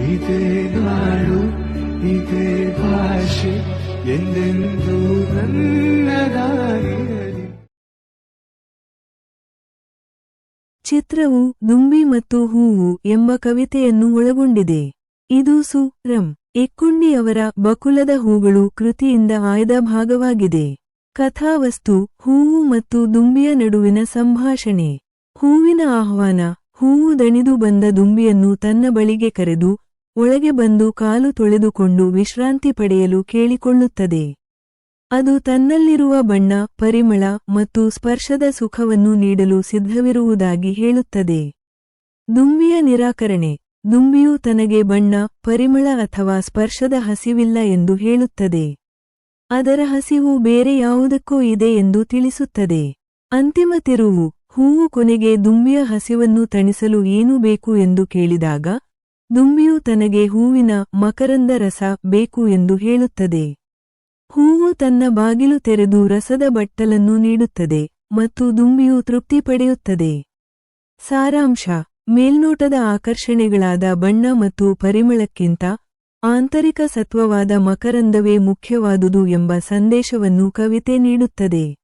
ಇದೇ ನಾಡು ಇದೇ ಭಾಷೆ ಎಂದೆಂದೂ ನನ್ನದಾಗಿರಲಿ. ಚಿತ್ರವು ದುಂಬಿ ಮತ್ತು ಹೂವು ಎಂಬ ಕವಿತೆಯನ್ನು ಒಳಗೊಂಡಿದೆ. ಇದು ಸು. ರಂ. ಎಕ್ಕುಂಡಿಯವರ ಬಕುಲದ ಹೂಗಳು ಕೃತಿಯಿಂದ ಆಯ್ದ ಭಾಗವಾಗಿದೆ. ಕಥಾವಸ್ತು ಹೂವು ಮತ್ತು ದುಂಬಿಯ ನಡುವಿನ ಸಂಭಾಷಣೆ. ಹೂವಿನ ಆಹ್ವಾನ. ಹೂವು ದಣಿದು ಬಂದ ದುಂಬಿಯನ್ನು ತನ್ನ ಬಳಿಗೆ ಕರೆದು ಒಳಗೆ ಬಂದು ಕಾಲು ತೊಳೆದುಕೊಂಡು ವಿಶ್ರಾಂತಿ ಪಡೆಯಲು ಕೇಳಿಕೊಳ್ಳುತ್ತದೆ. ಅದು ತನ್ನಲ್ಲಿರುವ ಬಣ್ಣ, ಪರಿಮಳ ಮತ್ತು ಸ್ಪರ್ಶದ ಸುಖವನ್ನು ನೀಡಲು ಸಿದ್ಧವಿರುವುದಾಗಿ ಹೇಳುತ್ತದೆ. ದುಂಬಿಯ ನಿರಾಕರಣೆ. ದುಂಬಿಯು ತನಗೆ ಬಣ್ಣ, ಪರಿಮಳ ಅಥವಾ ಸ್ಪರ್ಶದ ಹಸಿವಿಲ್ಲ ಎಂದು ಹೇಳುತ್ತದೆ. ಅದರ ಹಸಿವು ಬೇರೆ ಯಾವುದಕ್ಕೋ ಇದೆ ಎಂದು ತಿಳಿಸುತ್ತದೆ. ಅಂತಿಮ ತಿರುವು. ಹೂವು ಕೊನೆಗೆ ದುಂಬಿಯ ಹಸಿವನ್ನು ತಣಿಸಲು ಏನು ಬೇಕು ಎಂದು ಕೇಳಿದಾಗ ದುಂಬಿಯು ತನಗೆ ಹೂವಿನ ಮಕರಂದ ರಸ ಬೇಕು ಎಂದು ಹೇಳುತ್ತದೆ. ಹೂವು ತನ್ನ ಬಾಗಿಲು ತೆರೆದು ರಸದ ಬಟ್ಟಲನ್ನು ನೀಡುತ್ತದೆ ಮತ್ತು ದುಂಬಿಯು ತೃಪ್ತಿ ಪಡೆಯುತ್ತದೆ. ಸಾರಾಂಶ. ಮೇಲ್ನೋಟದ ಆಕರ್ಷಣೆಗಳಾದ ಬಣ್ಣ ಮತ್ತು ಪರಿಮಳಕ್ಕಿಂತ ಆಂತರಿಕ ಸತ್ವವಾದ ಮಕರಂದವೇ ಮುಖ್ಯವಾದುದು ಎಂಬ ಸಂದೇಶವನ್ನು ಕವಿತೆ ನೀಡುತ್ತದೆ.